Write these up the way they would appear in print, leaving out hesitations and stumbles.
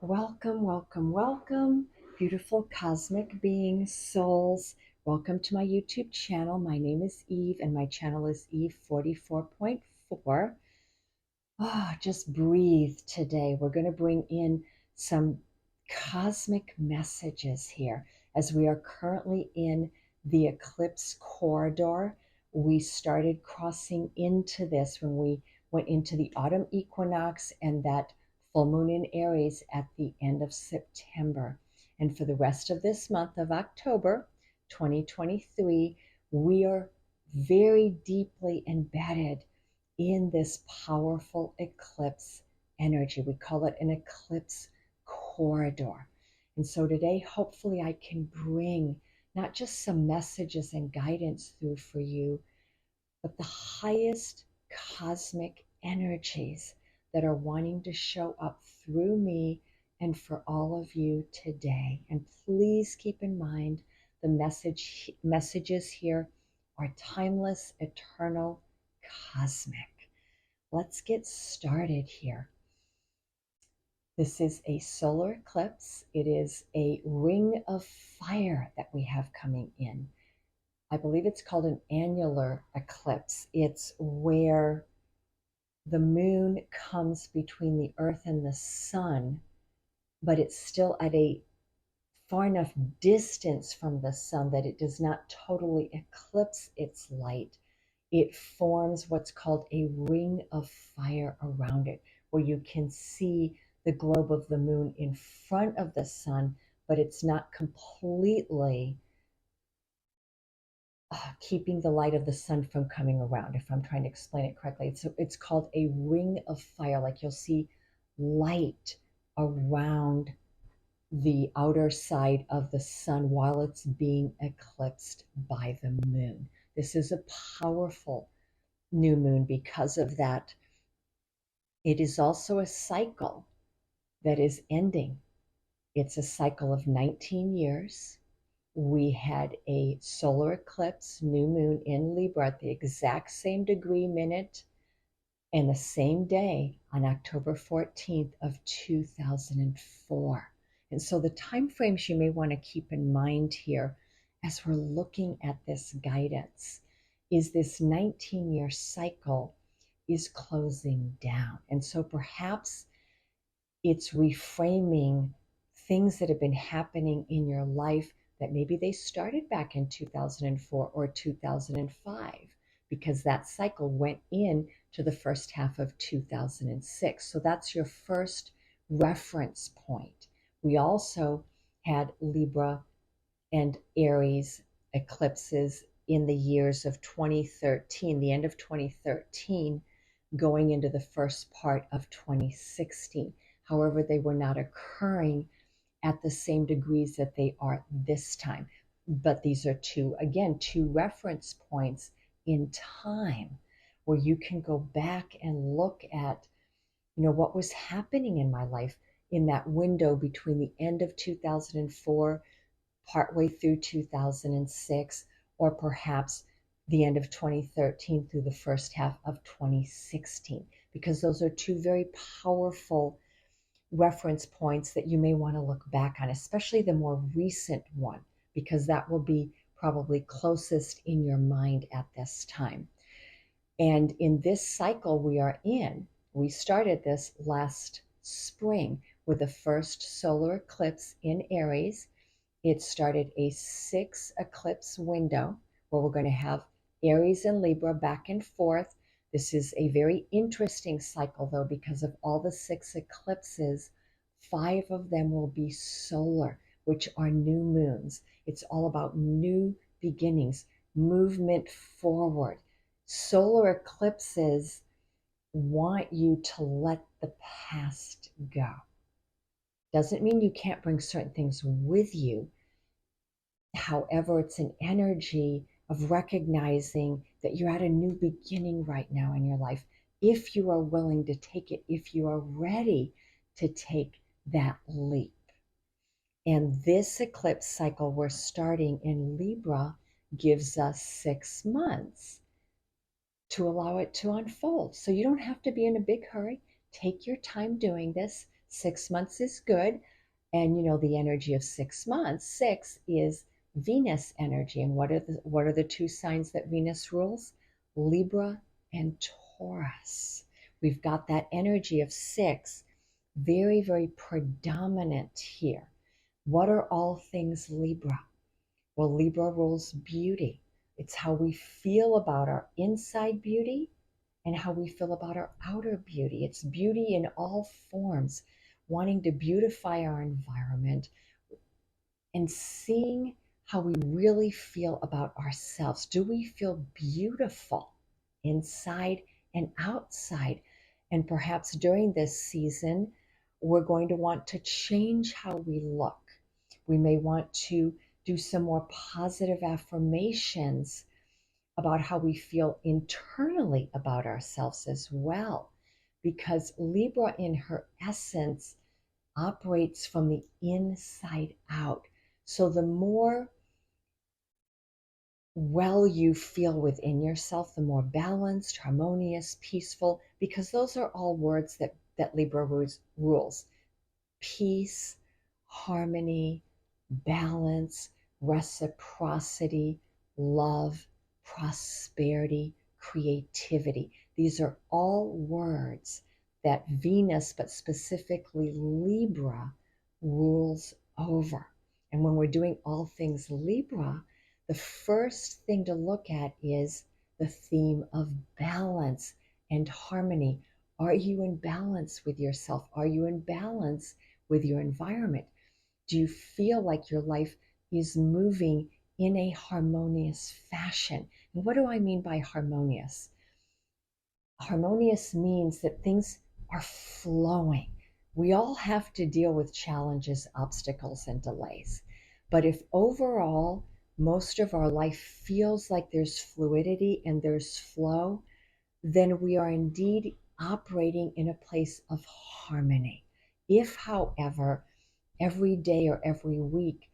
Welcome, welcome, welcome, beautiful cosmic beings, souls. Welcome to my YouTube channel. My name is Eve, and my channel is Eve 44.4. Just breathe today. We're going to bring in some cosmic messages here as we are currently in the eclipse corridor. We started crossing into this when we went into the autumn equinox and that full moon in Aries at the end of September. And for the rest of this month of October 2023, we are very deeply embedded in this powerful eclipse energy. We call it an eclipse corridor. And so today, hopefully, I can bring not just some messages and guidance through for you, but the highest cosmic energies that are wanting to show up through me and for all of you today. And please keep in mind the messages here are timeless, eternal, cosmic. Let's get started here. This is a solar eclipse. It is a ring of fire that we have coming in. I believe it's called an annular eclipse. It's where the moon comes between the earth and the sun, but it's still at a far enough distance from the sun that it does not totally eclipse its light. It forms what's called a ring of fire around it, where you can see the globe of the moon in front of the sun, but it's not completely keeping the light of the sun from coming around, if I'm trying to explain it correctly. It's called a ring of fire, like you'll see light around the outer side of the sun while it's being eclipsed by the moon. This is a powerful new moon because of that. It is also a cycle that is ending. It's a cycle of 19 years. We had a solar eclipse, new moon in Libra at the exact same degree, minute, and the same day on October 14th of 2004. And so the time frames you may want to keep in mind here as we're looking at this guidance is this 19-year cycle is closing down. And so perhaps it's reframing things that have been happening in your life that maybe they started back in 2004 or 2005, because that cycle went in to the first half of 2006. So that's your first reference point. We also had Libra and Aries eclipses in the years of 2013, the end of 2013, going into the first part of 2016. However, they were not occurring at the same degrees that they are this time. But these are two reference points in time where you can go back and look at, what was happening in my life in that window between the end of 2004, partway through 2006, or perhaps the end of 2013 through the first half of 2016, because those are two very powerful reference points that you may want to look back on, especially the more recent one, because that will be probably closest in your mind at this time. And in this cycle we are in, we started this last spring with the first solar eclipse in Aries. It started a 6 eclipse window where we're going to have Aries and Libra back and forth. This is a very interesting cycle, though, because of all the 6 eclipses, 5 of them will be solar, which are new moons. It's all about new beginnings, movement forward. Solar eclipses want you to let the past go. Doesn't mean you can't bring certain things with you. However, it's an energy of recognizing that you're at a new beginning right now in your life. If you are willing to take it, if you are ready to take that leap. And this eclipse cycle we're starting in Libra gives us 6 months to allow it to unfold. So you don't have to be in a big hurry. Take your time doing this. 6 months is good. And the energy of 6 months, six is Venus energy. And what are the two signs that Venus rules? Libra and Taurus. We've got that energy of six very, very predominant here. What are all things Libra? Well, Libra rules beauty. It's how we feel about our inside beauty and how we feel about our outer beauty. It's beauty in all forms, wanting to beautify our environment and seeing how we really feel about ourselves. Do we feel beautiful inside and outside? And perhaps during this season, we're going to want to change how we look. We may want to do some more positive affirmations about how we feel internally about ourselves as well. Because Libra, in her essence, operates from the inside out. So the more well you feel within yourself, the more balanced, harmonious, peaceful, because those are all words that Libra rules. Peace, harmony, balance, reciprocity, love, prosperity, creativity. These are all words that Venus, but specifically Libra, rules over. And when we're doing all things Libra, the first thing to look at is the theme of balance and harmony. Are you in balance with yourself? Are you in balance with your environment? Do you feel like your life is moving in a harmonious fashion? And what do I mean by harmonious? Harmonious means that things are flowing. We all have to deal with challenges, obstacles, and delays. But if overall most of our life feels like there's fluidity and there's flow, then we are indeed operating in a place of harmony. If, however, every day or every week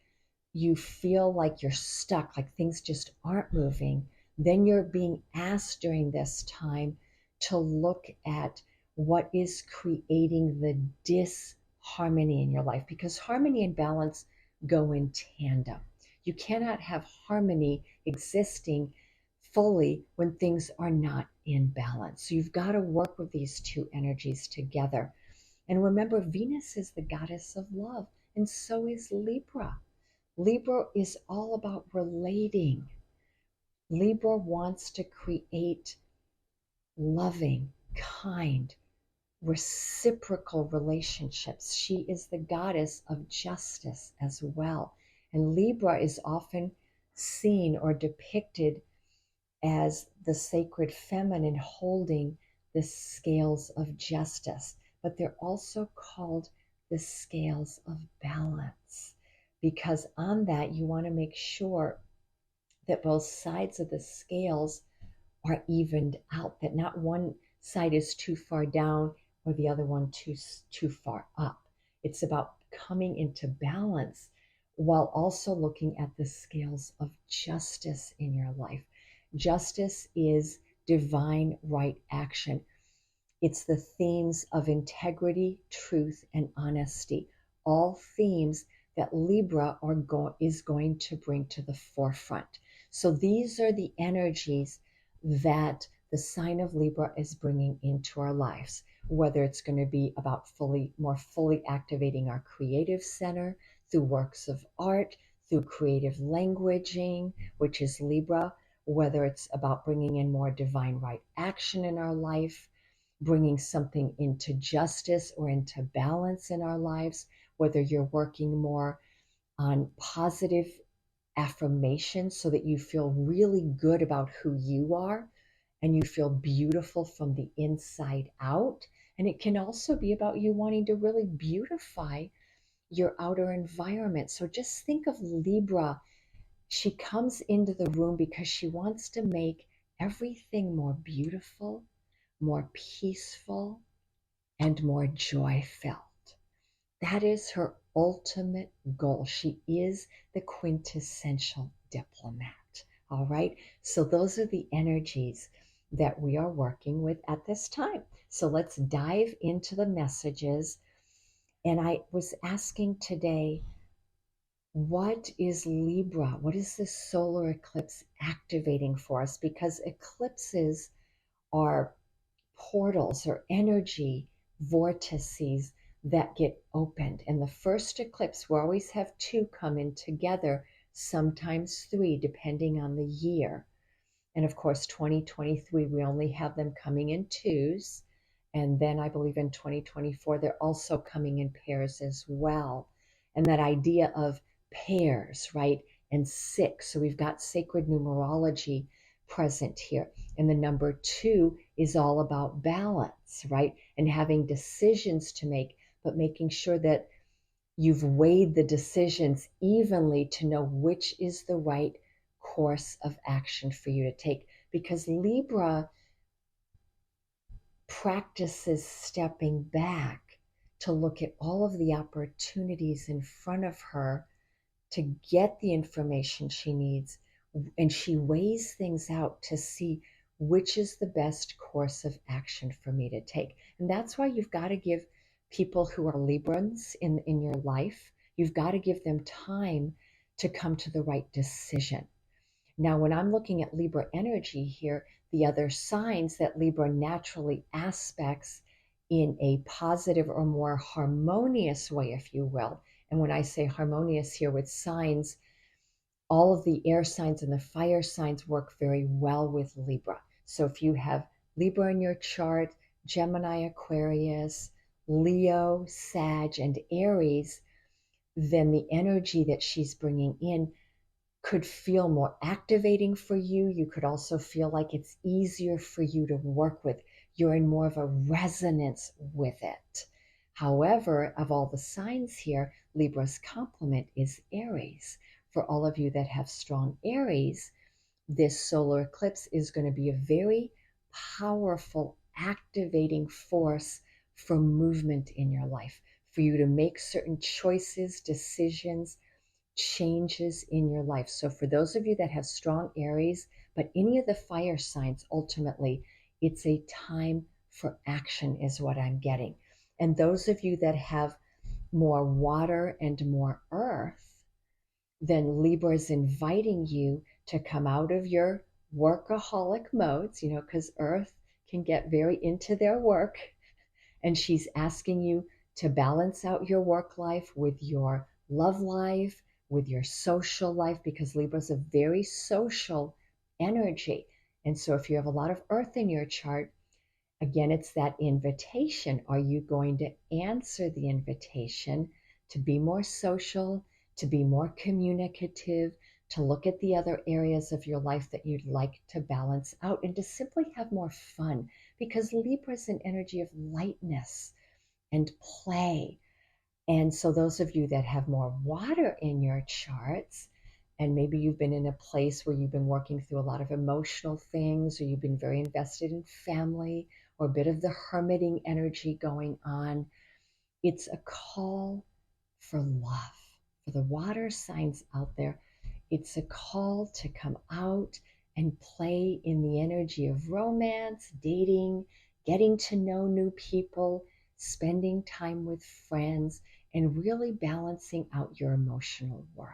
you feel like you're stuck, like things just aren't moving, then you're being asked during this time to look at what is creating the disharmony in your life, because harmony and balance go in tandem. You cannot have harmony existing fully when things are not in balance. So you've got to work with these two energies together. And remember, Venus is the goddess of love, and so is Libra. Libra is all about relating. Libra wants to create loving, kind, reciprocal relationships. She is the goddess of justice as well. And Libra is often seen or depicted as the sacred feminine holding the scales of justice, but they're also called the scales of balance, because on that you want to make sure that both sides of the scales are evened out, that not one side is too far down or the other one too far up. It's about coming into balance while also looking at the scales of justice in your life. Justice is divine right action. It's the themes of integrity, truth, and honesty, all themes that Libra is going to bring to the forefront. So these are the energies that the sign of Libra is bringing into our lives, whether it's going to be about more fully activating our creative center through works of art, through creative languaging, which is Libra, whether it's about bringing in more divine right action in our life, bringing something into justice or into balance in our lives, whether you're working more on positive affirmation so that you feel really good about who you are and you feel beautiful from the inside out. And it can also be about you wanting to really beautify your outer environment. So just think of Libra. She comes into the room because she wants to make everything more beautiful, more peaceful, and more joy filled. That is her ultimate goal. She is the quintessential diplomat. All right. So those are the energies that we are working with at this time. So let's dive into the messages And I was asking today, what is Libra? What is this solar eclipse activating for us? Because eclipses are portals or energy vortices that get opened. And the first eclipse, we always have two come in together, sometimes three, depending on the year. And of course, 2023, we only have them coming in twos. And then I believe in 2024, they're also coming in pairs as well. And that idea of pairs, right? And six. So we've got sacred numerology present here. And the number two is all about balance, right? And having decisions to make, but making sure that you've weighed the decisions evenly to know which is the right course of action for you to take. Because Libra practices stepping back to look at all of the opportunities in front of her to get the information she needs, and she weighs things out to see which is the best course of action for me to take. And that's why you've got to give people who are Librans in your life, you've got to give them time to come to the right decision. Now, when I'm looking at Libra energy here, the other signs that Libra naturally aspects in a positive or more harmonious way, if you will. And when I say harmonious here with signs, all of the air signs and the fire signs work very well with Libra. So if you have Libra in your chart, Gemini, Aquarius, Leo, Sag, and Aries, then the energy that she's bringing in could feel more activating for you. You could also feel like it's easier for you to work with. You're in more of a resonance with it. However, of all the signs here, Libra's complement is Aries. For all of you that have strong Aries, this solar eclipse is going to be a very powerful, activating force for movement in your life, for you to make certain choices, decisions, changes in your life. So for those of you that have strong Aries, but any of the fire signs, ultimately, it's a time for action is what I'm getting. And those of you that have more water and more earth, then Libra is inviting you to come out of your workaholic modes, because earth can get very into their work. And she's asking you to balance out your work life with your love life, with your social life, because Libra's a very social energy. And so if you have a lot of earth in your chart, again, it's that invitation. Are you going to answer the invitation to be more social, to be more communicative, to look at the other areas of your life that you'd like to balance out, and to simply have more fun? Because Libra is an energy of lightness and play. And so those of you that have more water in your charts, and maybe you've been in a place where you've been working through a lot of emotional things, or you've been very invested in family, or a bit of the hermiting energy going on, it's a call for love. For the water signs out there, it's a call to come out and play in the energy of romance, dating, getting to know new people, spending time with friends, and really balancing out your emotional world.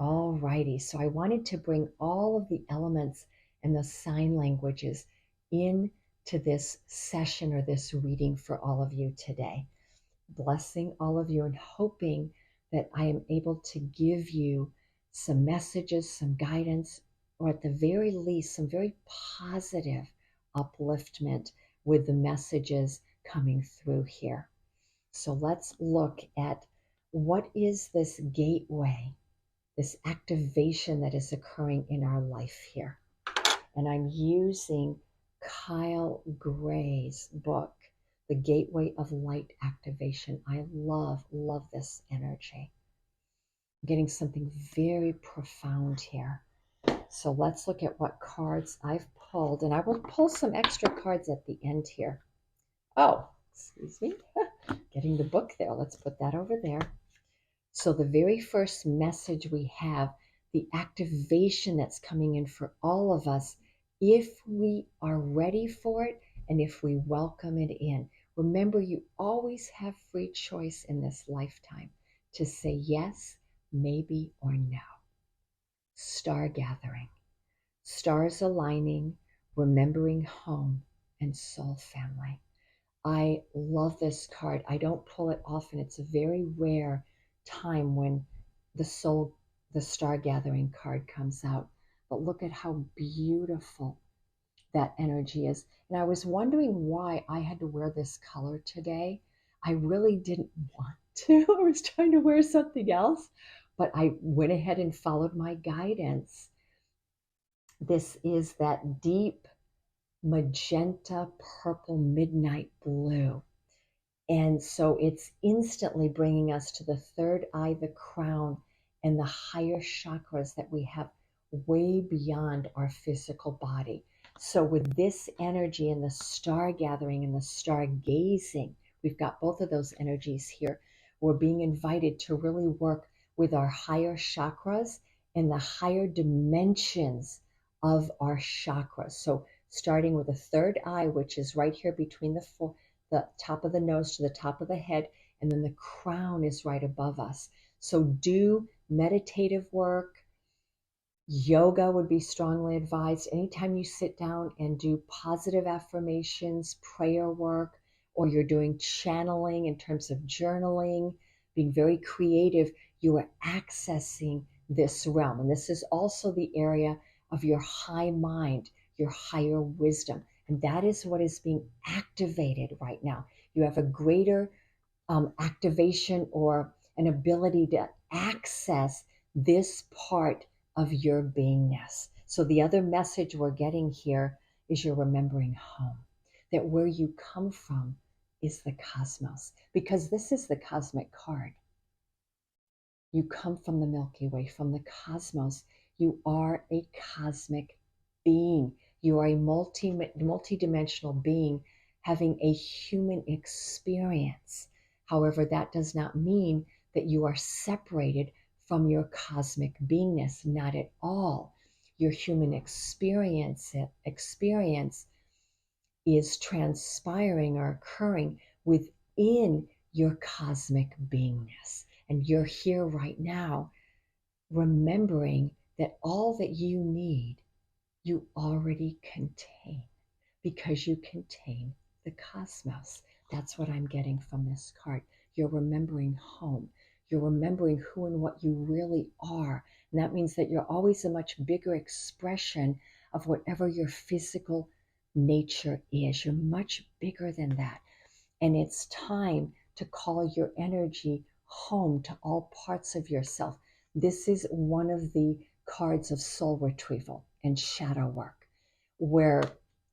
Alrighty, so I wanted to bring all of the elements and the sign languages into this session or this reading for all of you today. Blessing all of you and hoping that I am able to give you some messages, some guidance, or at the very least, some very positive upliftment with the messages coming through here. So let's look at what is this gateway, this activation that is occurring in our life here. And I'm using Kyle Gray's book, The Gateway of Light Activation. I love this energy. I'm getting something very profound here. So let's look at what cards I've pulled, and I will pull some extra cards at the end here. Oh, excuse me, getting the book there. Let's put that over there. So the very first message we have, the activation that's coming in for all of us, if we are ready for it and if we welcome it in. Remember, you always have free choice in this lifetime to say yes, maybe, or no. Star gathering, stars aligning, remembering home and soul family. I love this card. I don't pull it often. It's a very rare time when the star gathering card comes out. But look at how beautiful that energy is. And I was wondering why I had to wear this color today. I really didn't want to. I was trying to wear something else, but I went ahead and followed my guidance. This is that deep magenta, purple, midnight blue. And so it's instantly bringing us to the third eye, the crown, and the higher chakras that we have way beyond our physical body. So, with this energy and the star gathering and the star gazing, we've got both of those energies here. We're being invited to really work with our higher chakras and the higher dimensions of our chakras. So, starting with the third eye, which is right here between the top of the nose to the top of the head, and then the crown is right above us. So do meditative work. Yoga would be strongly advised. Anytime you sit down and do positive affirmations, prayer work, or you're doing channeling in terms of journaling, being very creative, you are accessing this realm. And this is also the area of your high mind, your higher wisdom. And that is what is being activated right now. You have a greater activation or an ability to access this part of your beingness. So the other message we're getting here is you're remembering home, that where you come from is the cosmos, because this is the cosmic card. You come from the Milky Way, from the cosmos. You are a cosmic being. You are a multi-dimensional being having a human experience. However, that does not mean that you are separated from your cosmic beingness. Not at all. Your human experience is transpiring or occurring within your cosmic beingness. And you're here right now remembering that all that you need, you already contain, because you contain the cosmos. That's what I'm getting from this card. You're remembering home. You're remembering who and what you really are. And that means that you're always a much bigger expression of whatever your physical nature is. You're much bigger than that. And it's time to call your energy home to all parts of yourself. This is one of the cards of soul retrieval and shadow work, where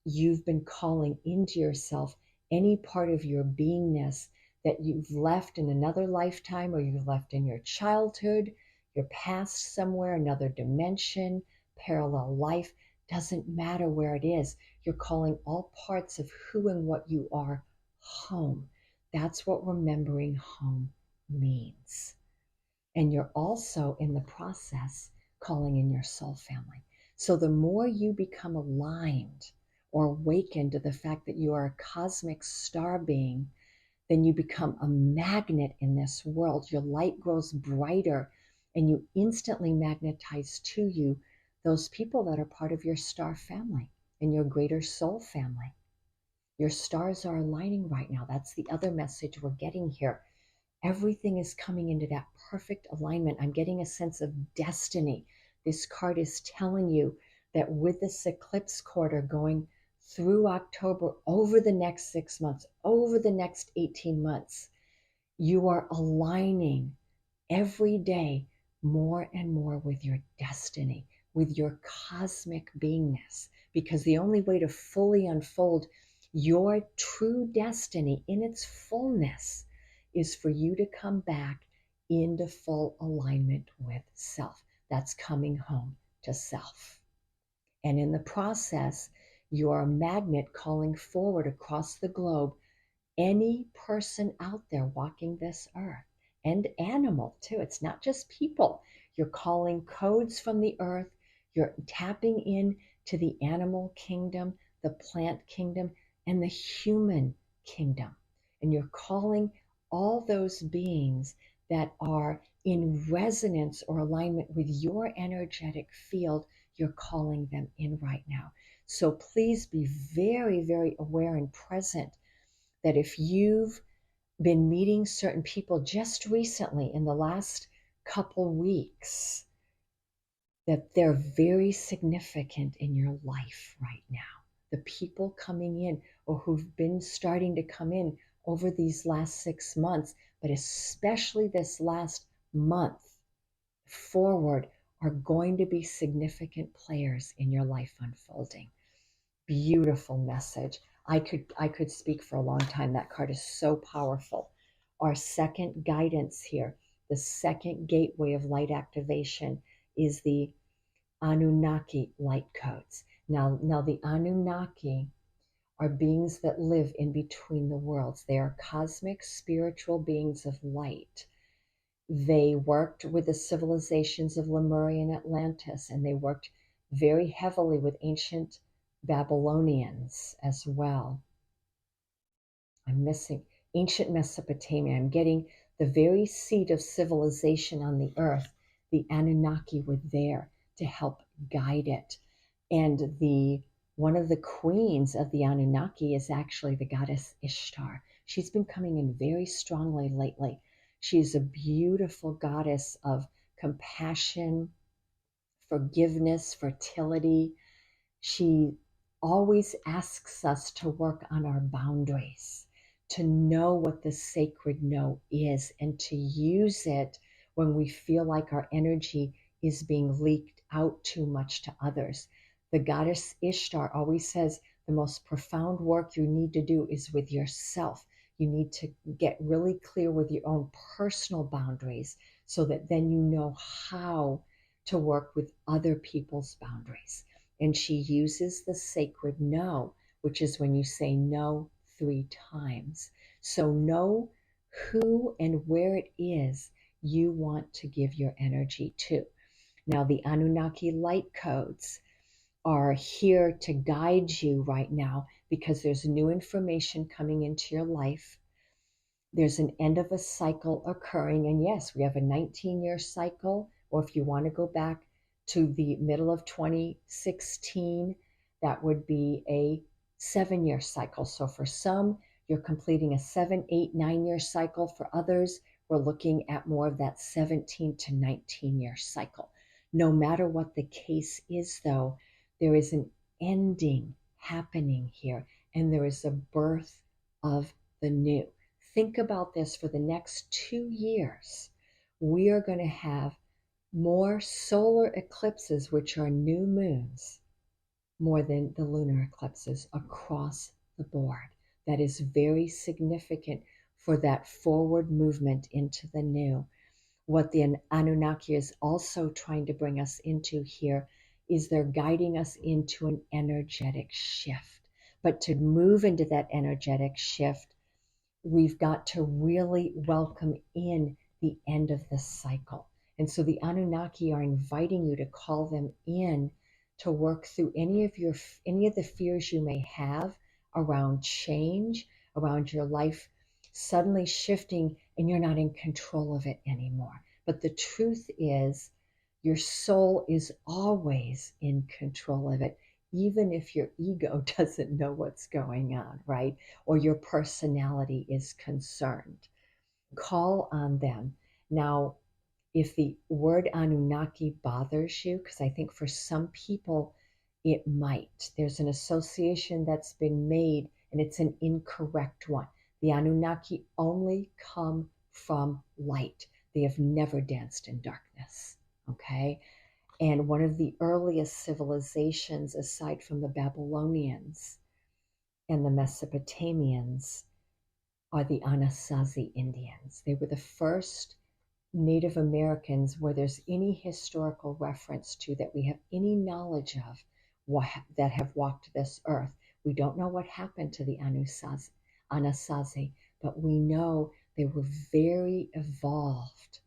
you've been calling into yourself any part of your beingness that you've left in another lifetime, or you've left in your childhood, your past somewhere, another dimension, parallel life. Doesn't matter where it is. You're calling all parts of who and what you are home. That's what remembering home means. And you're also in the process calling in your soul family. So the more you become aligned or awakened to the fact that you are a cosmic star being, then you become a magnet in this world. Your light grows brighter, and you instantly magnetize to you those people that are part of your star family and your greater soul family. Your stars are aligning right now. That's the other message we're getting here. Everything is coming into that perfect alignment. I'm getting a sense of destiny. This card is telling you that with this eclipse quarter going through October, over the next 6 months, over the next 18 months, you are aligning every day more and more with your destiny, with your cosmic beingness, because the only way to fully unfold your true destiny in its fullness is for you to come back into full alignment with self. That's coming home to self. And in the process, you are a magnet calling forward across the globe any person out there walking this earth, and animal too. It's not just people. You're calling codes from the earth. You're tapping in to the animal kingdom, the plant kingdom, and the human kingdom. and you're calling all those beings that are in resonance or alignment with your energetic field. You're calling them in right now. So please be very, very aware and present that if you've been meeting certain people just recently in the last couple weeks, that they're very significant in your life right now. The people coming in or who've been starting to come in over these last 6 months, but especially this last month forward, are going to be significant players in your life unfolding. Beautiful message. I could speak for a long time. That card is so powerful. Our second guidance here, the second gateway of light activation, is the Anunnaki light codes. Now the Anunnaki are beings that live in between the worlds. They are cosmic spiritual beings of light. They worked with the civilizations of Lemuria and Atlantis, and they worked very heavily with ancient Babylonians as well. I'm missing ancient Mesopotamia. I'm getting the very seat of civilization on the earth. The Anunnaki were there to help guide it. And one of the queens of the Anunnaki is actually the goddess Ishtar. She's been coming in very strongly lately. She's a beautiful goddess of compassion, forgiveness, fertility. She always asks us to work on our boundaries, to know what the sacred no is, and to use it when we feel like our energy is being leaked out too much to others. The goddess Ishtar always says the most profound work you need to do is with yourself. You need to get really clear with your own personal boundaries so that then you know how to work with other people's boundaries. And she uses the sacred no, which is when you say no 3 times. So know who and where it is you want to give your energy to. Now, the Anunnaki light codes are here to guide you right now because there's new information coming into your life. There's an end of a cycle occurring. And yes, we have a 19-year cycle, or if you want to go back to the middle of 2016, that would be a 7-year cycle. So for some, you're completing a 7, 8, 9-year cycle. For others, we're looking at more of that 17 to 19-year cycle. No matter what the case is, though, there is an ending happening here, and there is a birth of the new. Think about this. For the next 2 years, we are going to have more solar eclipses, which are new moons, more than the lunar eclipses across the board. That is very significant for that forward movement into the new. What the Anunnaki is also trying to bring us into here is they're guiding us into an energetic shift. But to move into that energetic shift, we've got to really welcome in the end of the cycle. And so the Anunnaki are inviting you to call them in to work through any of the fears you may have around change, around your life suddenly shifting and you're not in control of it anymore. But the truth is, your soul is always in control of it, even if your ego doesn't know what's going on, right? Or your personality is concerned. Call on them. Now, if the word Anunnaki bothers you, because I think for some people it might, there's an association that's been made and it's an incorrect one. The Anunnaki only come from light. They have never danced in darkness, okay? And one of the earliest civilizations, aside from the Babylonians and the Mesopotamians, are the Anasazi Indians. They were the first Native Americans where there's any historical reference to that we have any knowledge of that have walked this earth. We don't know what happened to the Anasazi, but we know they were very evolved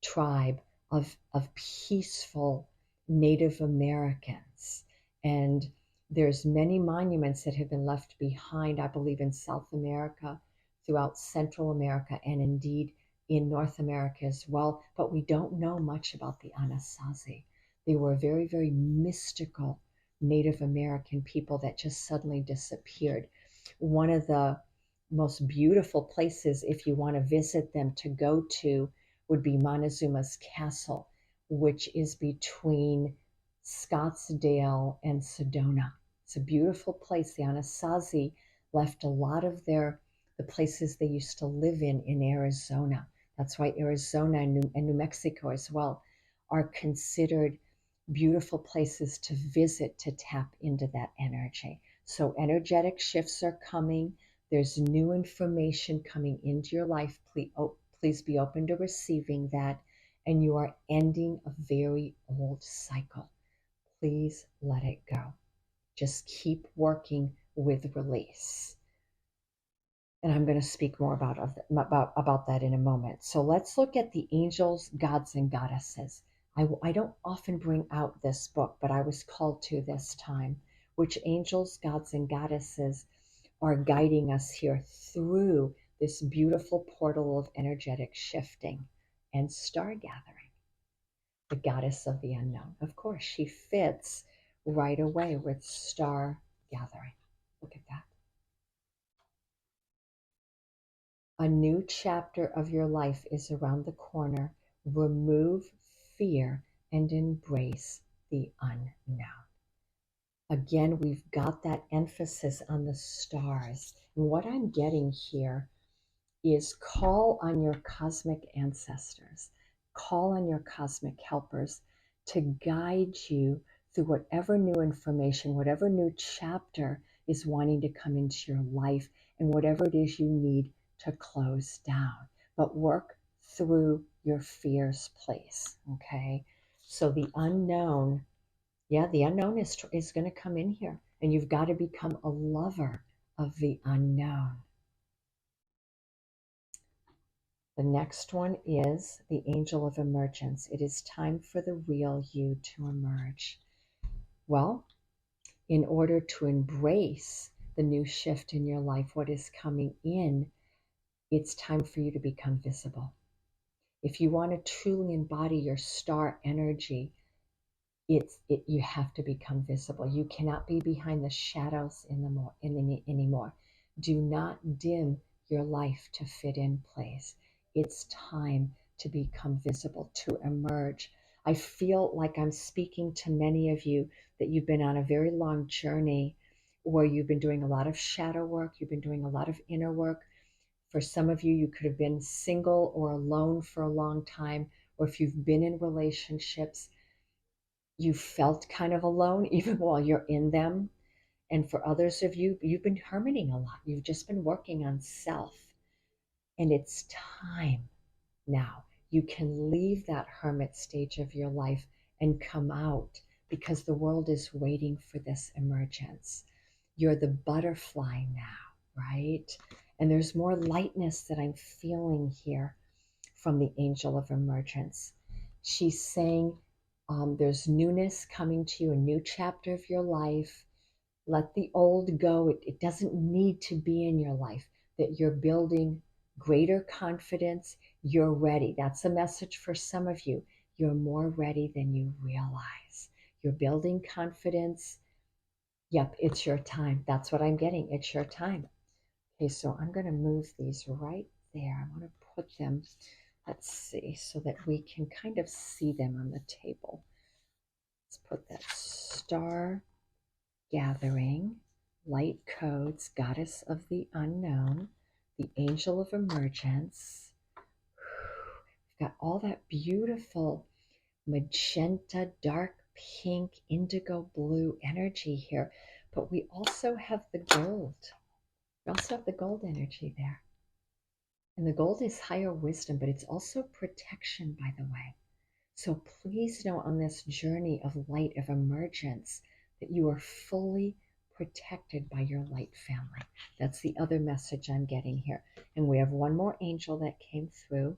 tribe of peaceful Native Americans. And there's many monuments that have been left behind, I believe, in South America, throughout Central America and indeed in North America as well. But we don't know much about the Anasazi. They were very, very mystical Native American people that just suddenly disappeared. One of the most beautiful places, if you want to visit them, to go to would be Montezuma's Castle, which is between Scottsdale and Sedona. It's a beautiful place. The Anasazi left a lot of the places they used to live in Arizona. That's why Arizona and New Mexico as well are considered beautiful places to visit to tap into that energy. So energetic shifts are coming. There's new information coming into your life. Please be open to receiving that. And you are ending a very old cycle. Please let it go. Just keep working with release. And I'm going to speak more about that in a moment. So let's look at the angels, gods, and goddesses. I don't often bring out this book, but I was called to this time, which angels, gods, and goddesses are guiding us here through this beautiful portal of energetic shifting and star gathering. The goddess of the unknown. Of course, she fits right away with star gathering. Look at that. A new chapter of your life is around the corner. Remove fear and embrace the unknown. Again, we've got that emphasis on the stars. And what I'm getting here is call on your cosmic ancestors, call on your cosmic helpers to guide you through whatever new information, whatever new chapter is wanting to come into your life, and whatever it is you need to close down. But work through your fears, place. Okay. So the unknown, the unknown is going to come in here, and you've got to become a lover of the unknown. The next one is the angel of emergence. It is time for the real you to emerge. Well, in order to embrace the new shift in your life, what is coming in, it's time for you to become visible. If you want to truly embody your star energy, you have to become visible. You cannot be behind the shadows anymore. Do not dim your life to fit in place. It's time to become visible, to emerge. I feel like I'm speaking to many of you that you've been on a very long journey where you've been doing a lot of shadow work, you've been doing a lot of inner work. For some of you, you could have been single or alone for a long time, or if you've been in relationships, you felt kind of alone even while you're in them. And for others of you, you've been hermiting a lot. You've just been working on self. And it's time now. You can leave that hermit stage of your life and come out because the world is waiting for this emergence. You're the butterfly now, right? And there's more lightness that I'm feeling here from the angel of emergence. She's saying, there's newness coming to you, a new chapter of your life. Let the old go. It doesn't need to be in your life, that you're building greater confidence. You're ready. That's a message for some of you. You're more ready than you realize. You're building confidence. Yep, it's your time. That's what I'm getting. It's your time. Okay, so I'm going to move these right there. I want to put them, let's see, so that we can kind of see them on the table. Let's put that star gathering, light codes, goddess of the unknown, the angel of emergence. We've got all that beautiful magenta, dark pink, indigo blue energy here, but we also have the gold. We also have the gold energy there. And the gold is higher wisdom, but it's also protection, by the way. So please know on this journey of light, of emergence, that you are fully protected by your light family. That's the other message I'm getting here. And we have one more angel that came through.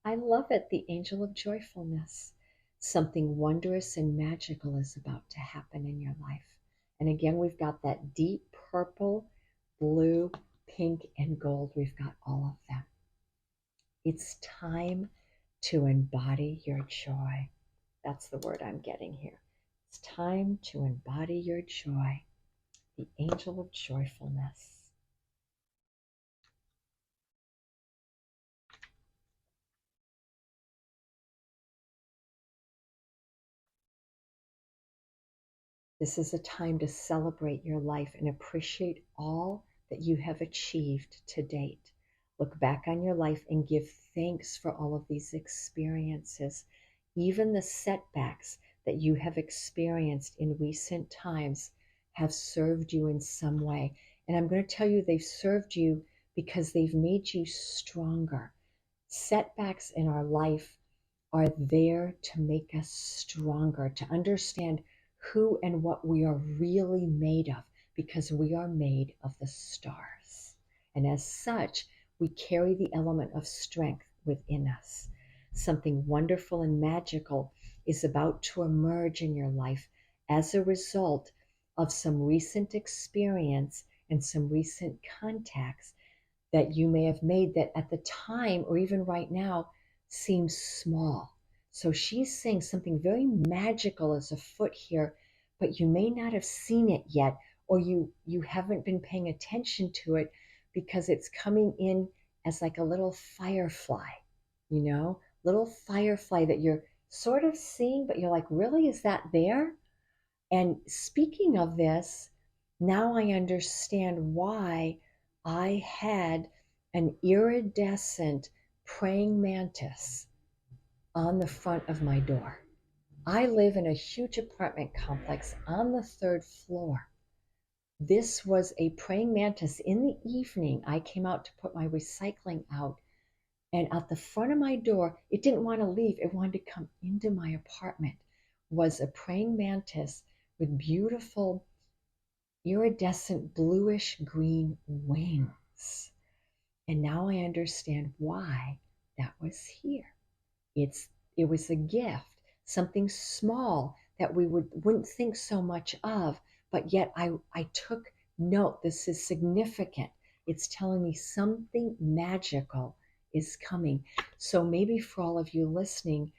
I love it, the angel of joyfulness. Something wondrous and magical is about to happen in your life. And again, we've got that deep purple, blue, pink, and gold. We've got all of them. It's time to embody your joy. That's the word I'm getting here. It's time to embody your joy, the angel of joyfulness. This is a time to celebrate your life and appreciate all that you have achieved to date. Look back on your life and give thanks for all of these experiences. Even the setbacks that you have experienced in recent times have served you in some way. And I'm going to tell you, they've served you because they've made you stronger. Setbacks in our life are there to make us stronger, to understand who and what we are really made of, because we are made of the stars. And as such, we carry the element of strength within us. Something wonderful and magical is about to emerge in your life as a result of some recent experience and some recent contacts that you may have made that at the time or even right now seems small. So she's saying something very magical is afoot here, but you may not have seen it yet, or you haven't been paying attention to it because it's coming in as like a little firefly, little firefly that you're sort of seeing, but you're like, really, is that there? And speaking of this, now I understand why I had an iridescent praying mantis on the front of my door. I live in a huge apartment complex on the third floor. This was a praying mantis. In the evening, I came out to put my recycling out, and at the front of my door, it didn't want to leave, it wanted to come into my apartment, was a praying mantis with beautiful iridescent bluish green wings. And now I understand why that was here. It was a gift, something small that we wouldn't think so much of, but yet I took note. This is significant. It's telling me something magical is coming. So maybe for all of you listening,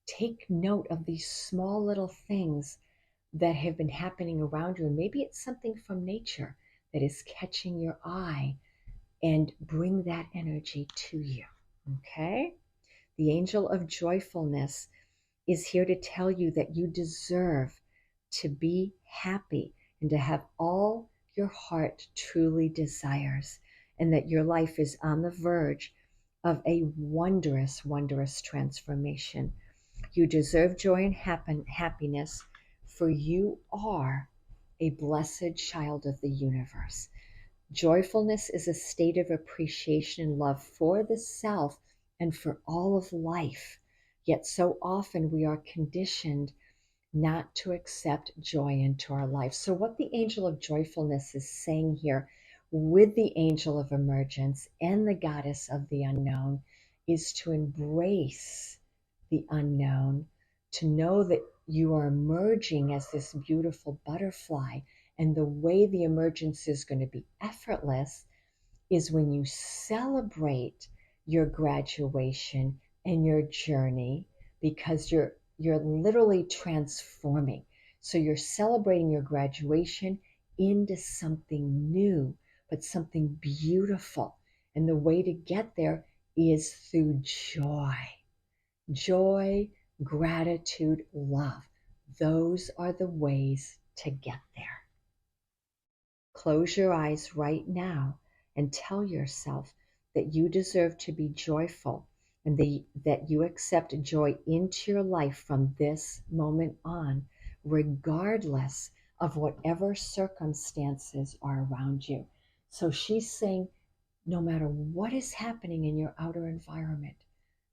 take note of these small little things that have been happening around you. And maybe it's something from nature that is catching your eye, and bring that energy to you. Okay? The angel of joyfulness is here to tell you that you deserve to be happy and to have all your heart truly desires, and that your life is on the verge of a wondrous, wondrous transformation. You deserve joy and happiness, for you are a blessed child of the universe. Joyfulness is a state of appreciation and love for the self and for all of life. Yet so often we are conditioned not to accept joy into our life. So, what the angel of joyfulness is saying here with the angel of emergence and the goddess of the unknown is to embrace the unknown, to know that you are emerging as this beautiful butterfly. And the way the emergence is going to be effortless is when you celebrate your graduation and your journey, because you're literally transforming. So you're celebrating your graduation into something new, but something beautiful. And the way to get there is through joy. Joy, gratitude, love. Those are the ways to get there. Close your eyes right now and tell yourself that you deserve to be joyful, and that you accept joy into your life from this moment on, regardless of whatever circumstances are around you. So she's saying, no matter what is happening in your outer environment,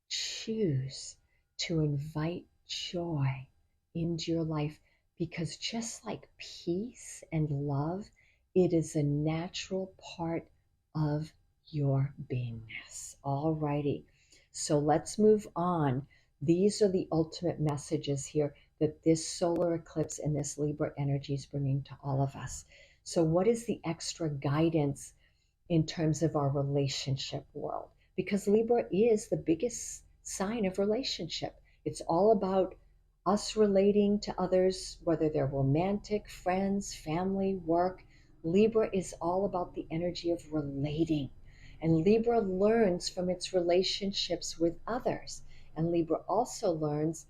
choose to invite joy into your life, because just like peace and love, it is a natural part of your beingness. Alrighty, so let's move on. These are the ultimate messages here that this solar eclipse and this Libra energy is bringing to all of us. So what is the extra guidance in terms of our relationship world, because Libra is the biggest sign of relationship. It's all about us relating to others, whether they're romantic, friends, family, work. Libra is all about the energy of relating. And Libra learns from its relationships with others. And Libra also learns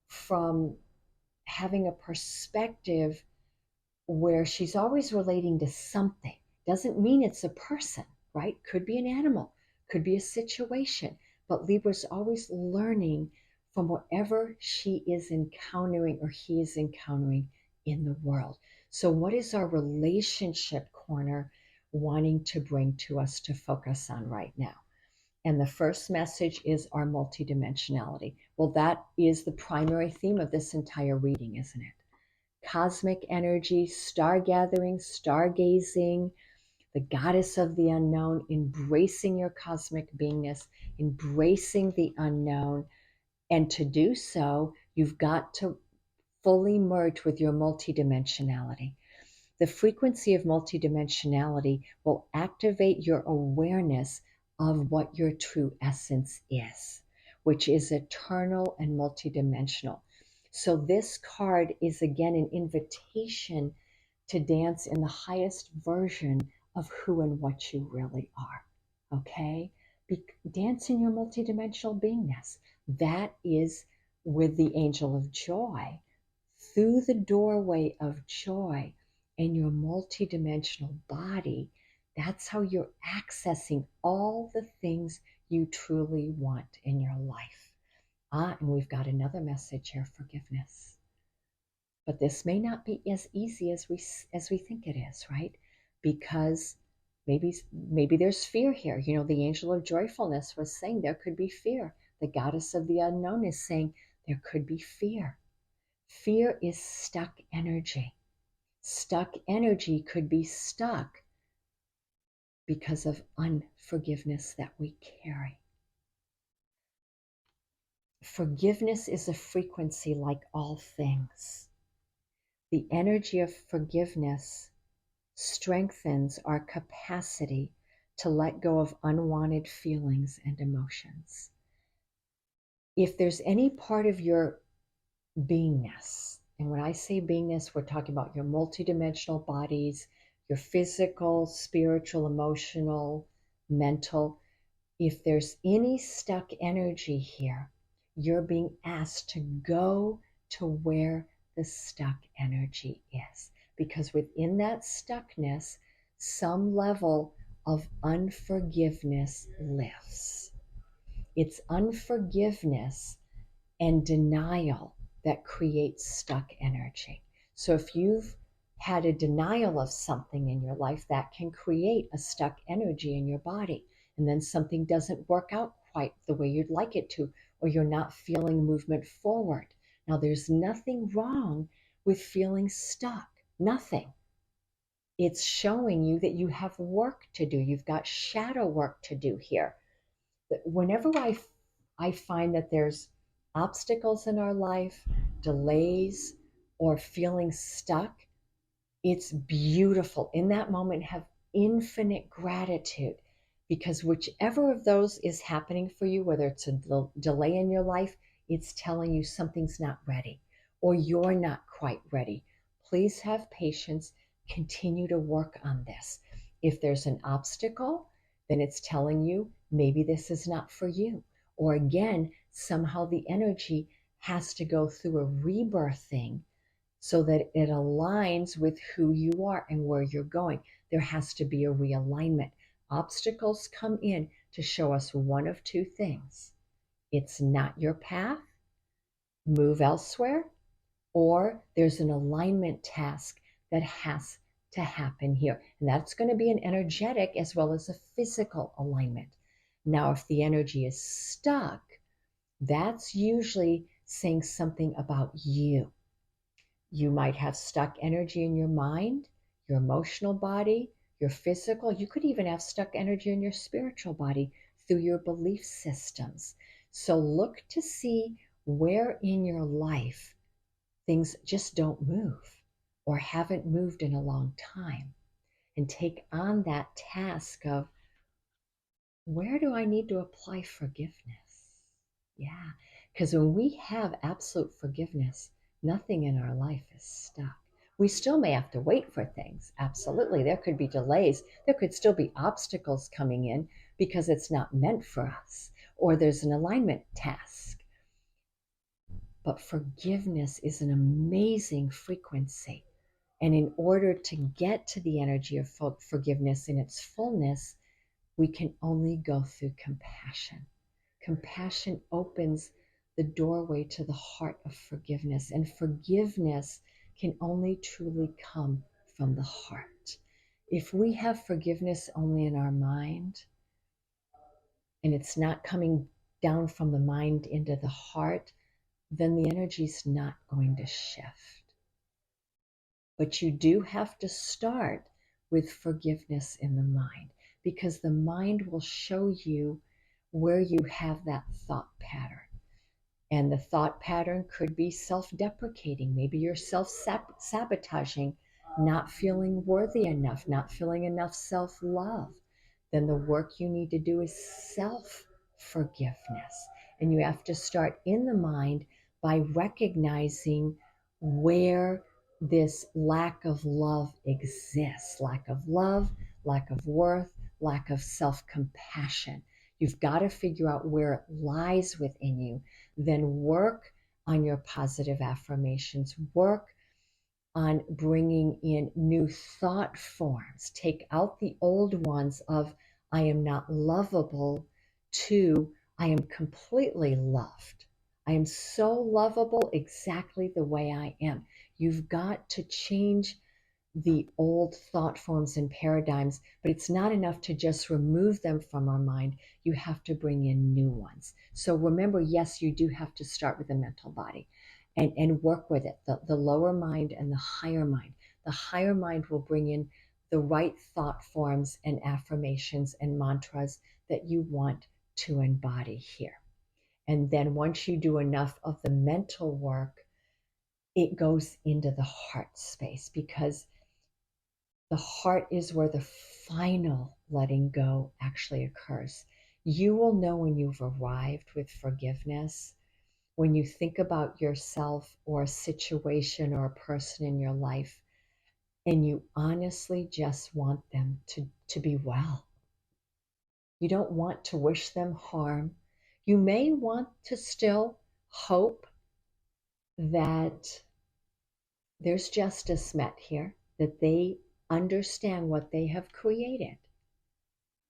from having a perspective where she's always relating to something. Doesn't mean it's a person, right? Could be an animal, could be a situation. But Libra's always learning from whatever she is encountering or he is encountering in the world. So, what is our relationship corner wanting to bring to us to focus on right now? And the first message is our multidimensionality. Well, that is the primary theme of this entire reading, isn't it? Cosmic energy, star gathering, stargazing, the goddess of the unknown, embracing your cosmic beingness, embracing the unknown. And to do so, you've got to fully merge with your multidimensionality. The frequency of multidimensionality will activate your awareness of what your true essence is, which is eternal and multidimensional. So, this card is again an invitation to dance in the highest version of who and what you really are. Okay? Dance in your multidimensional beingness. That is with the angel of joy. Through the doorway of joy in your multidimensional body, that's how you're accessing all the things you truly want in your life. And we've got another message here, forgiveness. But this may not be as easy as we think it is, right? Because maybe there's fear here. You know, the angel of joyfulness was saying there could be fear. The goddess of the unknown is saying there could be fear. Fear is stuck energy. Stuck energy could be stuck because of unforgiveness that we carry. Forgiveness is a frequency like all things. The energy of forgiveness strengthens our capacity to let go of unwanted feelings and emotions. If there's any part of your beingness, and when I say beingness, we're talking about your multidimensional bodies, your physical, spiritual, emotional, mental. If there's any stuck energy here, you're being asked to go to where the stuck energy is. Because within that stuckness, some level of unforgiveness lives. It's unforgiveness and denial that creates stuck energy. So if you've had a denial of something in your life, that can create a stuck energy in your body. And then something doesn't work out quite the way you'd like it to, or you're not feeling movement forward. Now, there's nothing wrong with feeling stuck, nothing. It's showing you that you have work to do. You've got shadow work to do here. Whenever I find that there's obstacles in our life, delays, or feeling stuck, it's beautiful. In that moment, have infinite gratitude, because whichever of those is happening for you, whether it's a delay in your life, it's telling you something's not ready or you're not quite ready. Please have patience. Continue to work on this. If there's an obstacle, then it's telling you maybe this is not for you. Or again, somehow the energy has to go through a rebirthing so that it aligns with who you are and where you're going. There has to be a realignment. Obstacles come in to show us one of two things. It's not your path, move elsewhere, or there's an alignment task that has to happen here. And that's going to be an energetic as well as a physical alignment. Now, if the energy is stuck, that's usually saying something about you. You might have stuck energy in your mind, your emotional body, your physical. You could even have stuck energy in your spiritual body through your belief systems. So look to see where in your life things just don't move or haven't moved in a long time. and take on that task of, where do I need to apply forgiveness? Yeah, because when we have absolute forgiveness, nothing in our life is stuck. We still may have to wait for things. Absolutely. There could be delays. There could still be obstacles coming in because it's not meant for us, or there's an alignment task. But forgiveness is an amazing frequency. And in order to get to the energy of forgiveness in its fullness, we can only go through compassion. Compassion opens the doorway to the heart of forgiveness, and forgiveness can only truly come from the heart. If we have forgiveness only in our mind, and it's not coming down from the mind into the heart, then the energy's not going to shift. But you do have to start with forgiveness in the mind, because the mind will show you where you have that thought pattern. And the thought pattern could be self-deprecating. Maybe you're self-sabotaging, not feeling worthy enough, not feeling enough self-love. Then the work you need to do is self-forgiveness. And you have to start in the mind by recognizing where this lack of love exists. Lack of love, lack of worth, lack of self-compassion. You've got to figure out where it lies within you. Then work on your positive affirmations. Work on bringing in new thought forms. Take out the old ones of, I am not lovable, to, I am completely loved. I am so lovable exactly the way I am. You've got to change the old thought forms and paradigms, but it's not enough to just remove them from our mind. You have to bring in new ones. So remember, yes, you do have to start with the mental body and work with it, the lower mind and the higher mind. The higher mind will bring in the right thought forms and affirmations and mantras that you want to embody here. And then once you do enough of the mental work, it goes into the heart space, because the heart is where the final letting go actually occurs. You will know when you've arrived with forgiveness when you think about yourself or a situation or a person in your life, and you honestly just want them to be well. You don't want to wish them harm. You may want to still hope that there's justice met here, that they understand what they have created.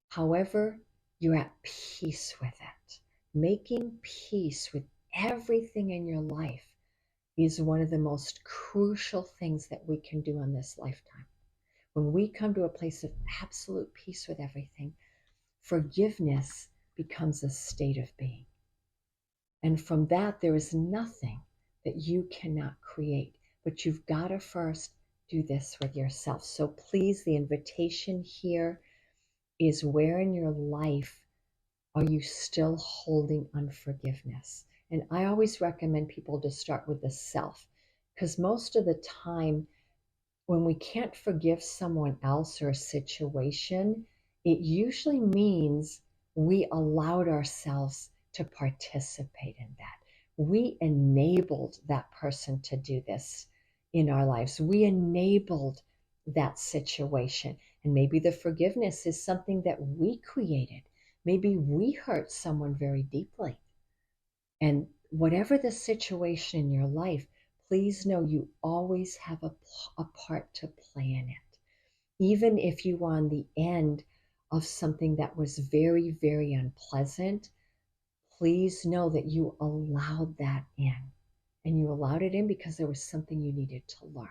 However, you're at peace with it. Making peace with everything in your life is one of the most crucial things that we can do in this lifetime. When we come to a place of absolute peace with everything, forgiveness becomes a state of being. And from that, there is nothing that you cannot create. But you've got to first do this with yourself. So please, the invitation here is, where in your life are you still holding unforgiveness? And I always recommend people to start with the self, because most of the time, when we can't forgive someone else or a situation, it usually means we allowed ourselves to participate in that. We enabled that person to do this in our lives. We enabled that situation. And maybe the forgiveness is something that we created. Maybe we hurt someone very deeply. And whatever the situation in your life, please know you always have a part to play in it. Even if you are on the end of something that was very, very unpleasant, please know that you allowed that in. And you allowed it in because there was something you needed to learn.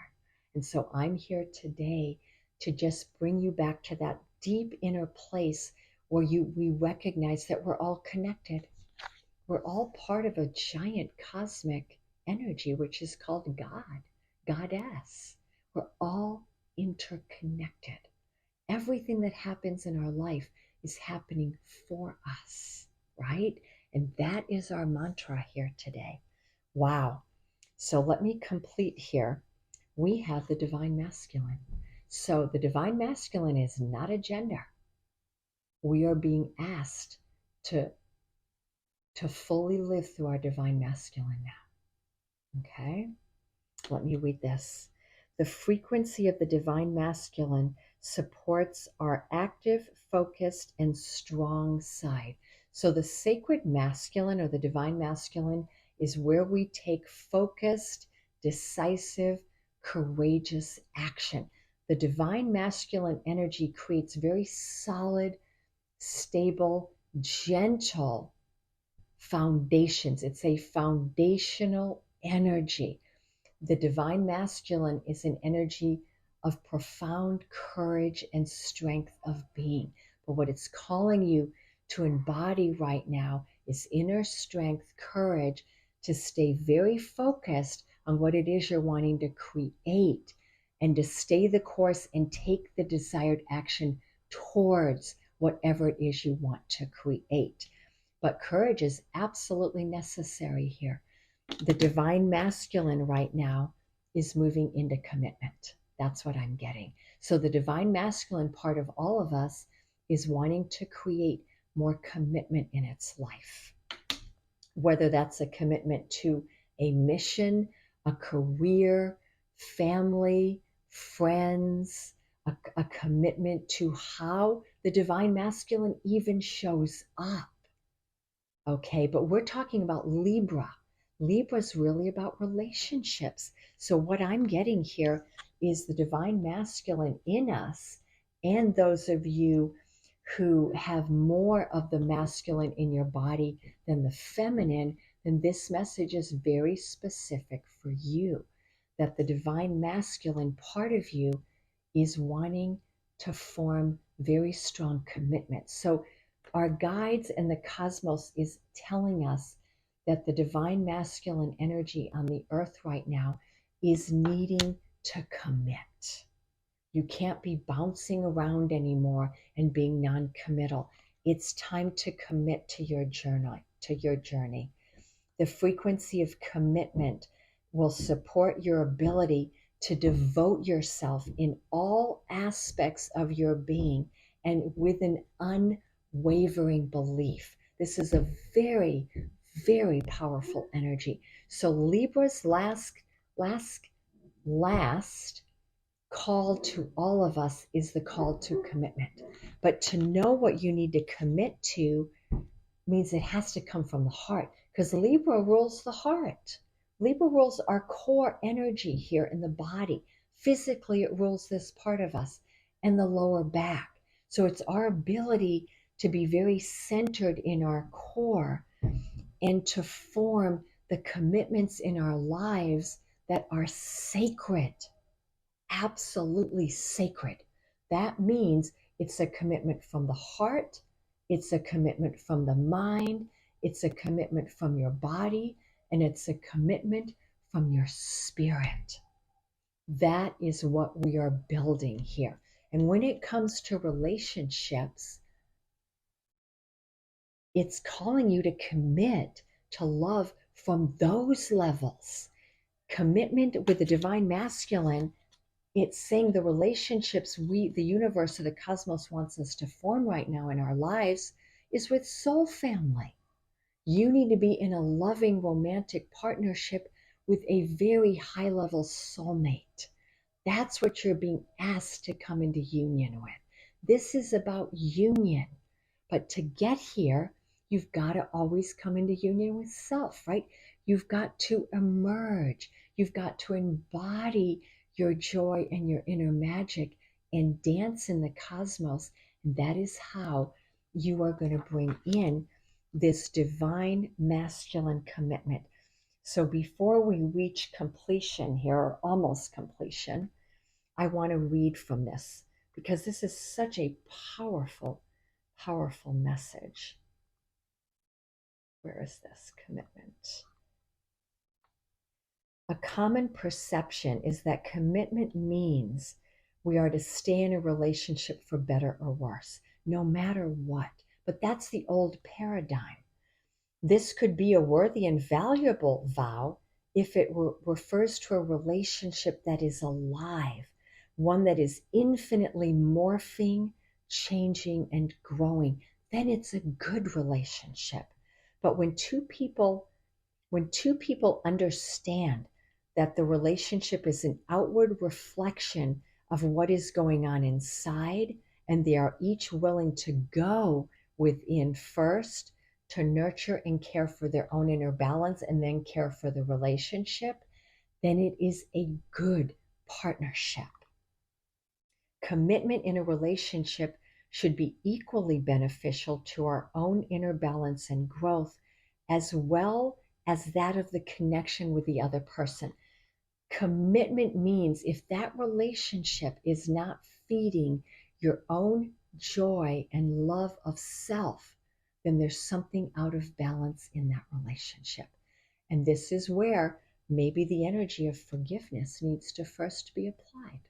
And so I'm here today to just bring you back to that deep inner place where we recognize that we're all connected. We're all part of a giant cosmic energy, which is called God, Goddess. We're all interconnected. Everything that happens in our life is happening for us, right? And that is our mantra here today. Wow. So let me complete here. We have the divine masculine. So the divine masculine is not a gender. We are being asked to fully live through our divine masculine now. Okay? Let me read this. The frequency of the divine masculine supports our active, focused, and strong side. So the sacred masculine or the divine masculine is where we take focused, decisive, courageous action. The divine masculine energy creates very solid, stable, gentle foundations. It's a foundational energy. The divine masculine is an energy of profound courage and strength of being. But what it's calling you to embody right now is inner strength, courage to stay very focused on what it is you're wanting to create and to stay the course and take the desired action towards whatever it is you want to create. But courage is absolutely necessary here. The divine masculine right now is moving into commitment. That's what I'm getting. So the divine masculine part of all of us is wanting to create more commitment in its life. Whether that's a commitment to a mission, a career, family, friends, a commitment to how the divine masculine even shows up. Okay, but we're talking about Libra. Libra is really about relationships. So what I'm getting here is the divine masculine in us, and those of you who have more of the masculine in your body than the feminine, then this message is very specific for you. That the divine masculine part of you is wanting to form very strong commitment. So our guides and the cosmos is telling us that the divine masculine energy on the earth right now is needing to commit. You can't be bouncing around anymore and being non-committal. It's time to commit to your journey. The frequency of commitment will support your ability to devote yourself in all aspects of your being and with an unwavering belief. This is a very, very powerful energy. So Libra's last call to all of us is the call to commitment. But to know what you need to commit to means it has to come from the heart, because Libra rules the heart. Libra rules our core energy here in the body. Physically, it rules this part of us and the lower back. So it's our ability to be very centered in our core and to form the commitments in our lives that are sacred, absolutely sacred. That means it's a commitment from the heart, it's a commitment from the mind, it's a commitment from your body, and it's a commitment from your spirit. That is what we are building here. And when it comes to relationships, it's calling you to commit to love from those levels. Commitment with the divine masculine, it's saying the relationships the universe or the cosmos wants us to form right now in our lives is with soul family. You need to be in a loving romantic partnership with a very high level soulmate. That's what you're being asked to come into union with. This is about union. But to get here, you've got to always come into union with self, right? You've got to emerge. You've got to embody your joy and your inner magic and dance in the cosmos. And that is how you are going to bring in this divine masculine commitment. So before we reach completion here, or almost completion, I want to read from this because this is such a powerful, powerful message. Where is this commitment? A common perception is that commitment means we are to stay in a relationship for better or worse, no matter what. But that's the old paradigm. This could be a worthy and valuable vow if it refers to a relationship that is alive, one that is infinitely morphing, changing, and growing, then it's a good relationship. But when two people understand that the relationship is an outward reflection of what is going on inside, and they are each willing to go within first to nurture and care for their own inner balance and then care for the relationship, then it is a good partnership. Commitment in a relationship should be equally beneficial to our own inner balance and growth, as well as that of the connection with the other person. Commitment means if that relationship is not feeding your own joy and love of self, then there's something out of balance in that relationship. And this is where maybe the energy of forgiveness needs to first be applied,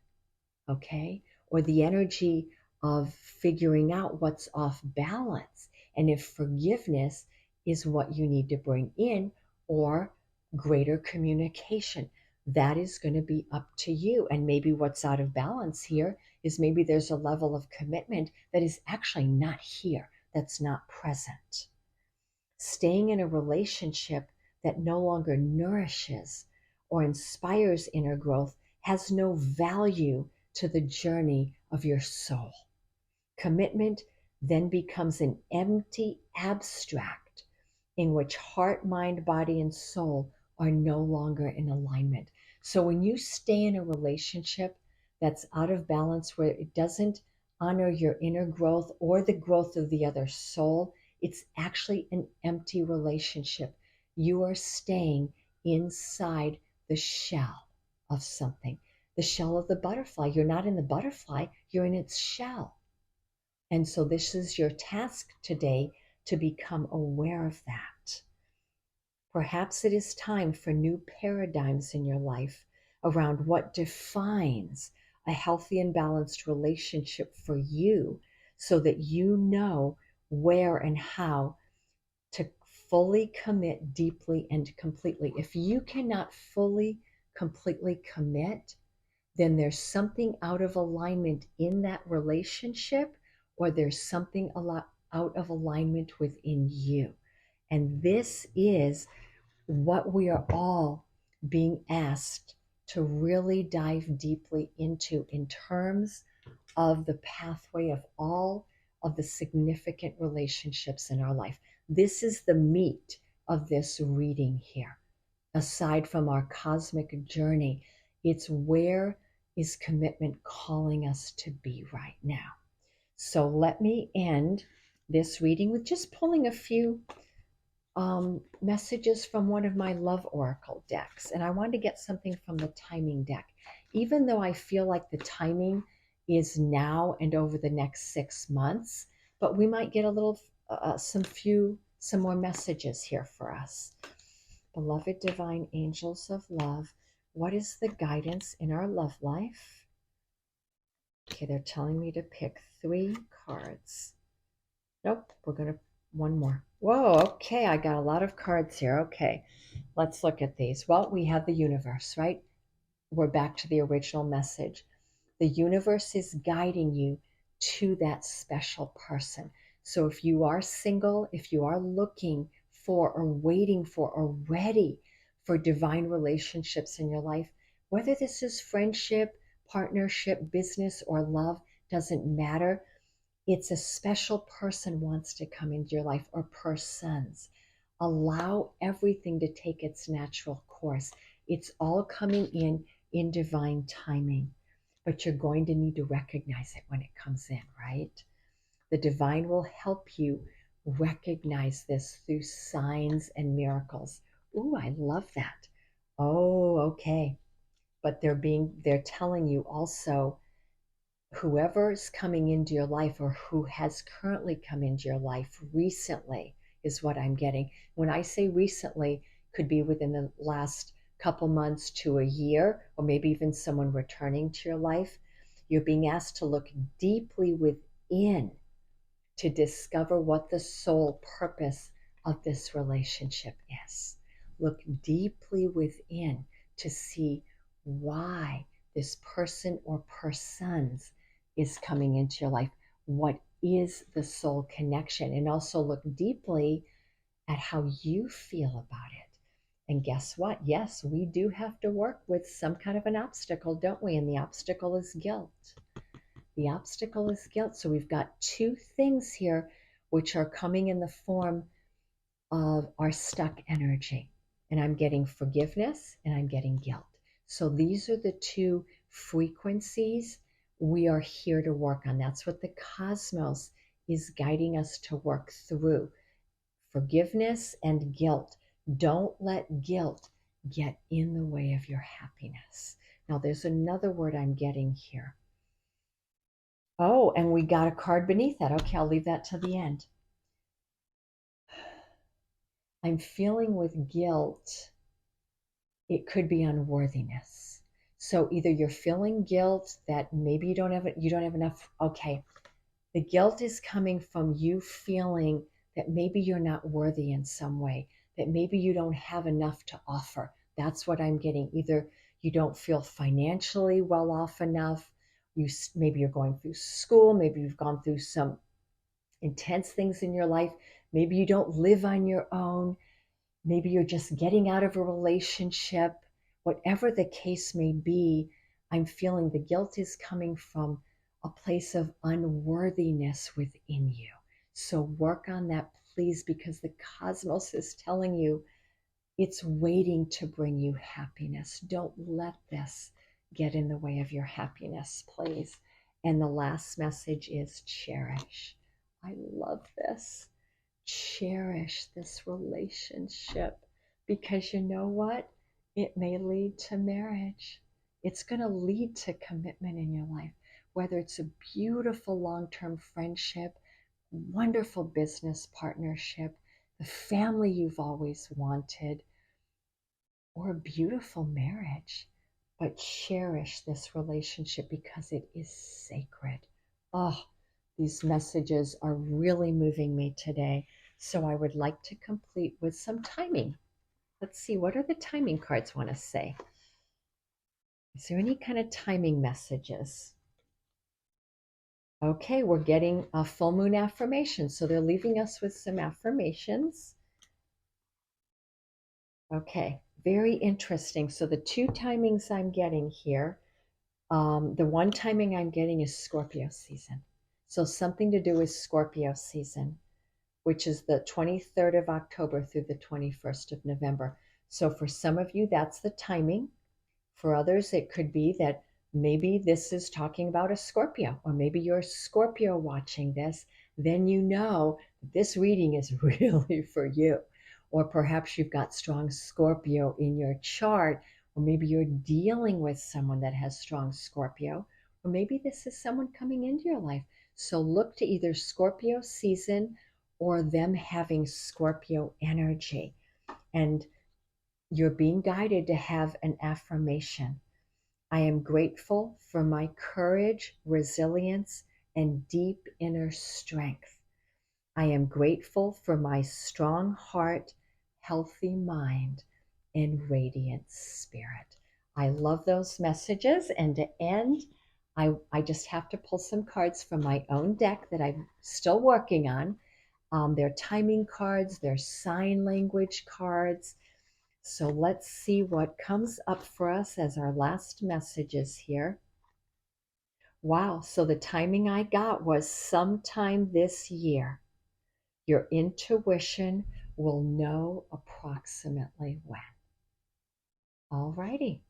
okay? Or the energy of figuring out what's off balance. And if forgiveness is what you need to bring in, or greater communication, that is going to be up to you. And maybe what's out of balance here is maybe there's a level of commitment that is actually not here, that's not present. Staying in a relationship that no longer nourishes or inspires inner growth has no value to the journey of your soul. Commitment then becomes an empty abstract in which heart, mind, body, and soul are no longer in alignment. So when you stay in a relationship that's out of balance, where it doesn't honor your inner growth or the growth of the other soul, it's actually an empty relationship. You are staying inside the shell of something, the shell of the butterfly. You're not in the butterfly, you're in its shell. And so this is your task today, to become aware of that. Perhaps it is time for new paradigms in your life around what defines a healthy and balanced relationship for you, so that you know where and how to fully commit deeply and completely. If you cannot fully, completely commit, then there's something out of alignment in that relationship, or there's something out of alignment within you. And this is what we are all being asked to really dive deeply into in terms of the pathway of all of the significant relationships in our life. This is the meat of this reading here. Aside from our cosmic journey, it's where is commitment calling us to be right now. So let me end this reading with just pulling a few messages from one of my love oracle decks. And I wanted to get something from the timing deck. Even though I feel like the timing is now and over the next 6 months, but we might get a little, some more messages here for us. Beloved divine angels of love, what is the guidance in our love life? Okay, they're telling me to pick 3 cards. Nope, we're going to, one more. Whoa, okay, I got a lot of cards here. Okay, let's look at these. Well, we have the universe, right? We're back to the original message. The universe is guiding you to that special person. So if you are single, if you are looking for or waiting for or ready for divine relationships in your life, whether this is friendship, partnership, business, or love, doesn't matter. It's a special person wants to come into your life, or persons. Allow everything to take its natural course. It's all coming in divine timing, but you're going to need to recognize it when it comes in, right? The divine will help you recognize this through signs and miracles. Ooh, I love that. Oh, okay. But they're telling you also, whoever's coming into your life, or who has currently come into your life recently, is what I'm getting. When I say recently, could be within the last couple months to a year, or maybe even someone returning to your life. You're being asked to look deeply within to discover what the sole purpose of this relationship is. Look deeply within to see why this person or persons is coming into your life. What is the soul connection? And also look deeply at how you feel about it. And guess what? Yes, we do have to work with some kind of an obstacle, don't we? And the obstacle is guilt. The obstacle is guilt. So we've got two things here which are coming in the form of our stuck energy. And I'm getting forgiveness and I'm getting guilt. So these are the two frequencies we are here to work on. That's what the cosmos is guiding us to work through. Forgiveness and guilt. Don't let guilt get in the way of your happiness. Now, there's another word I'm getting here. Oh, and we got a card beneath that. Okay, I'll leave that to the end. I'm feeling with guilt. It could be unworthiness. So either you're feeling guilt that maybe you don't have enough. Okay, the guilt is coming from you feeling that maybe you're not worthy in some way, that maybe you don't have enough to offer. That's what I'm getting. Either you don't feel financially well off enough, maybe you're going through school, maybe you've gone through some intense things in your life, maybe you don't live on your own, maybe you're just getting out of a relationship. Whatever the case may be, I'm feeling the guilt is coming from a place of unworthiness within you. So work on that, please, because the cosmos is telling you it's waiting to bring you happiness. Don't let this get in the way of your happiness, please. And the last message is cherish. I love this. Cherish this relationship, because you know what? It may lead to marriage. It's going to lead to commitment in your life, whether it's a beautiful long-term friendship, wonderful business partnership, the family you've always wanted, or a beautiful marriage. But cherish this relationship because it is sacred. Oh, these messages are really moving me today. So I would like to complete with some timing. Let's see, what are the timing cards want to say? Is there any kind of timing messages? Okay, we're getting a full moon affirmation. So they're leaving us with some affirmations. Okay, very interesting. So the two timings I'm getting here, the one timing I'm getting is Scorpio season. So something to do with Scorpio season, which is the 23rd of October through the 21st of November. So for some of you, that's the timing. For others, it could be that maybe this is talking about a Scorpio, or maybe you're a Scorpio watching this. Then you know this reading is really for you. Or perhaps you've got strong Scorpio in your chart, or maybe you're dealing with someone that has strong Scorpio, or maybe this is someone coming into your life. So look to either Scorpio season or them having Scorpio energy. And you're being guided to have an affirmation. I am grateful for my courage, resilience, and deep inner strength. I am grateful for my strong heart, healthy mind, and radiant spirit. I love those messages. And to end, I just have to pull some cards from my own deck that I'm still working on. They're timing cards, they're sign language cards. So let's see what comes up for us as our last messages here. Wow, so the timing I got was sometime this year. Your intuition will know approximately when. All righty,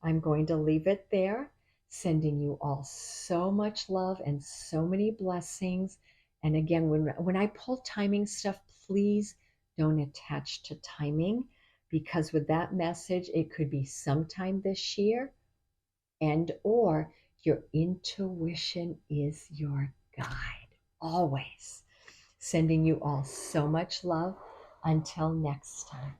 I'm going to leave it there, sending you all so much love and so many blessings. And again, when I pull timing stuff, please don't attach to timing, because with that message, it could be sometime this year, and or your intuition is your guide, always. Sending you all so much love. Until next time.